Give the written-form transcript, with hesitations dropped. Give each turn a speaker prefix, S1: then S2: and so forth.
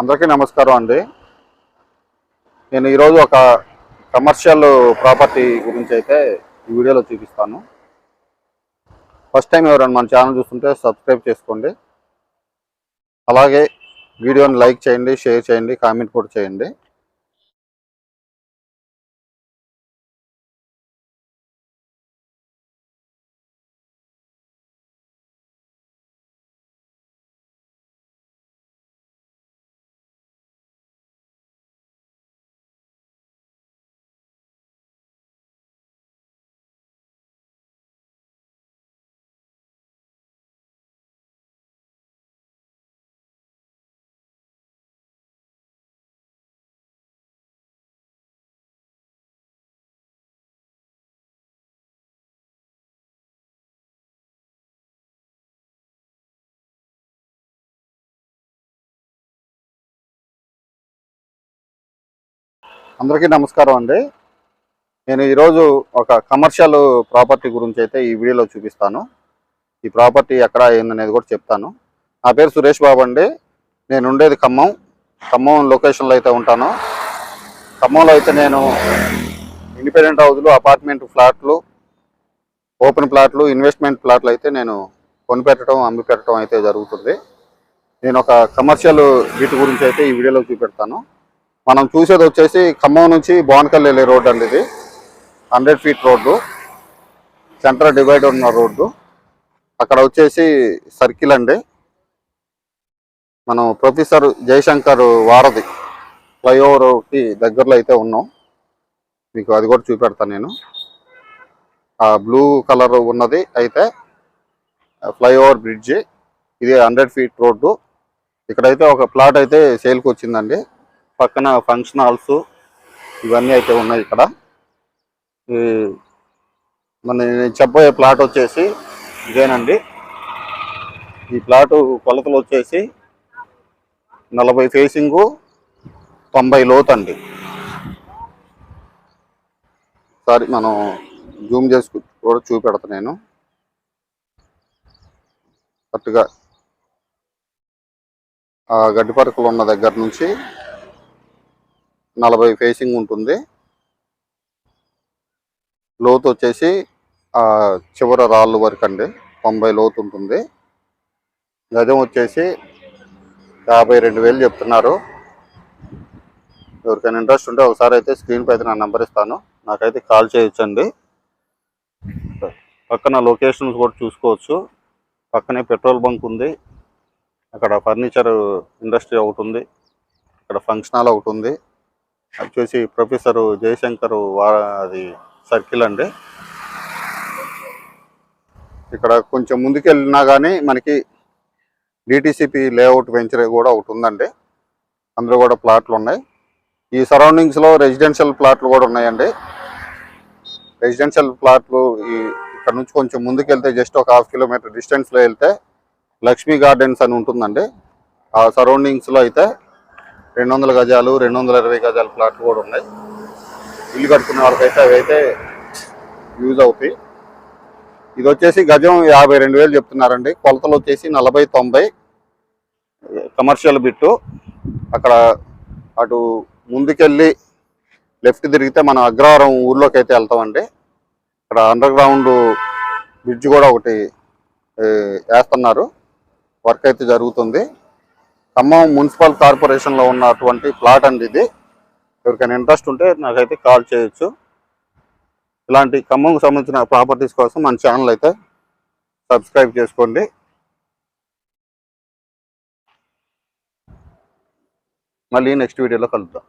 S1: అందరికీ నమస్కారం అండి. నేను ఈరోజు ఒక కమర్షియల్ ప్రాపర్టీ గురించి అయితే ఈ వీడియోలో చూపిస్తాను. ఫస్ట్ టైం ఎవరైనా మన ఛానల్ చూస్తుంటే సబ్స్క్రైబ్ చేసుకోండి. అలాగే వీడియోని లైక్ చేయండి, షేర్ చేయండి, కామెంట్ కూడా చేయండి. అందరికీ నమస్కారం అండి. నేను ఈరోజు ఒక కమర్షియల్ ప్రాపర్టీ గురించి అయితే ఈ వీడియోలో చూపిస్తాను. ఈ ప్రాపర్టీ ఎక్కడ ఏందనేది కూడా చెప్తాను. నా పేరు సురేష్ బాబు అండి. నేను ఉండేది ఖమ్మం లొకేషన్లో అయితే ఉంటాను. ఖమ్మంలో అయితే నేను ఇండిపెండెంట్ హౌస్లు, అపార్ట్మెంట్ ఫ్లాట్లు, ఓపెన్ ప్లాట్లు, ఇన్వెస్ట్మెంట్ ప్లాట్లు అయితే నేను కొనిపెట్టడం, అమ్మి పెట్టడం అయితే జరుగుతుంది. నేను ఒక కమర్షియల్ వీటి గురించి అయితే ఈ వీడియోలో చూపెడతాను. మనం చూసేది వచ్చేసి ఖమ్మం నుంచి బోనకల్ వెళ్ళే రోడ్డు అండి. ఇది 100 ఫీట్ రోడ్డు, సెంటర్ డివైడర్ ఉన్న రోడ్డు. అక్కడ వచ్చేసి సర్కిల్ అండి. మనం ప్రొఫెసర్ జయశంకర్ వారధి ఫ్లైఓవర్కి దగ్గరలో అయితే ఉన్నాం. మీకు అది కూడా చూపెడతాను నేను. ఆ బ్లూ కలర్ ఉన్నది అయితే ఫ్లైఓవర్ బ్రిడ్జి. ఇది 100 ఫీట్ రోడ్డు. ఇక్కడైతే ఒక ప్లాట్ అయితే సేల్కి వచ్చిందండి. పక్కన ఫంక్షన్ హాల్స్ ఇవన్నీ అయితే ఉన్నాయి ఇక్కడ. నేను చెప్పబోయే ప్లాట్ వచ్చేసి ఇదేనండి. ఈ ప్లాటు కొలతలు వచ్చేసి 40 ఫేసింగు, 90 లోతు అండి. సారీ, మనం జూమ్ చేసి కూడా చూపెడతా నేను. కరెక్ట్గా ఆ గడ్డి పరకలు ఉన్న దగ్గర నుంచి 40 ఫేసింగ్ ఉంటుంది. లోతు వచ్చేసి చివర రాళ్ళు వరకు అండి 90 లోతు ఉంటుంది. గజం వచ్చేసి 52,000 చెప్తున్నారు. ఎవరికైనా ఇంట్రెస్ట్ ఉంటే ఒకసారి అయితే స్క్రీన్ పై అయితే నా నెంబర్ ఇస్తాను, నాకైతే కాల్ చేయొచ్చండి. పక్కన లొకేషన్స్ కూడా చూసుకోవచ్చు. పక్కనే పెట్రోల్ బంక్ ఉంది, అక్కడ ఫర్నిచర్ ఇండస్ట్రీ ఒకటి ఉంది, అక్కడ ఫంక్షన్ హాల్ ఒకటి ఉంది. వచ్చేసి ప్రొఫెసర్ జయశంకర్ అది సర్కిల్ అండి. ఇక్కడ కొంచెం ముందుకెళ్ళినా కానీ మనకి డిటిసిపి లేఅవుట్ వెంచర్ కూడా ఒకటి ఉందండి. అందులో కూడా ప్లాట్లు ఉన్నాయి. ఈ సరౌండింగ్స్లో రెసిడెన్షియల్ ప్లాట్లు కూడా ఉన్నాయండి. రెసిడెన్షియల్ ప్లాట్లు ఇక్కడ నుంచి కొంచెం ముందుకెళ్తే జస్ట్ ఒక 1/2 కిలోమీటర్ డిస్టెన్స్లో వెళ్తే లక్ష్మీ గార్డెన్స్ అని ఉంటుందండి. ఆ సరౌండింగ్స్లో అయితే 200 గజాలు, 220 గజాల ప్లాట్లు కూడా ఉన్నాయి. ఇల్లు కట్టుకునే వాళ్ళకైతే అవి అయితే యూజ్ అవుతాయి. ఇది వచ్చేసి గజం 52,000 చెప్తున్నారండి. కొలతలు వచ్చేసి 40-90 కమర్షియల్ బిట్టు. అక్కడ అటు ముందుకెళ్ళి లెఫ్ట్ తిరిగితే మనం అగ్రహారం ఊర్లోకి అయితే వెళ్తామండి. ఇక్కడ అండర్ గ్రౌండ్ బ్రిడ్జ్ కూడా ఒకటి వేస్తున్నారు, వర్క్ అయితే జరుగుతుంది. ఖమ్మం మున్సిపల్ కార్పొరేషన్లో ఉన్నటువంటి ప్లాట్ అండి ఇది. ఎవరికైనా ఇంట్రెస్ట్ ఉంటే నాకైతే కాల్ చేయొచ్చు. ఇలాంటి ఖమ్మంకు సంబంధించిన ప్రాపర్టీస్ కోసం మన ఛానల్ అయితే సబ్స్క్రైబ్ చేసుకోండి. మళ్ళీ నెక్స్ట్ వీడియోలో కలుద్దాం.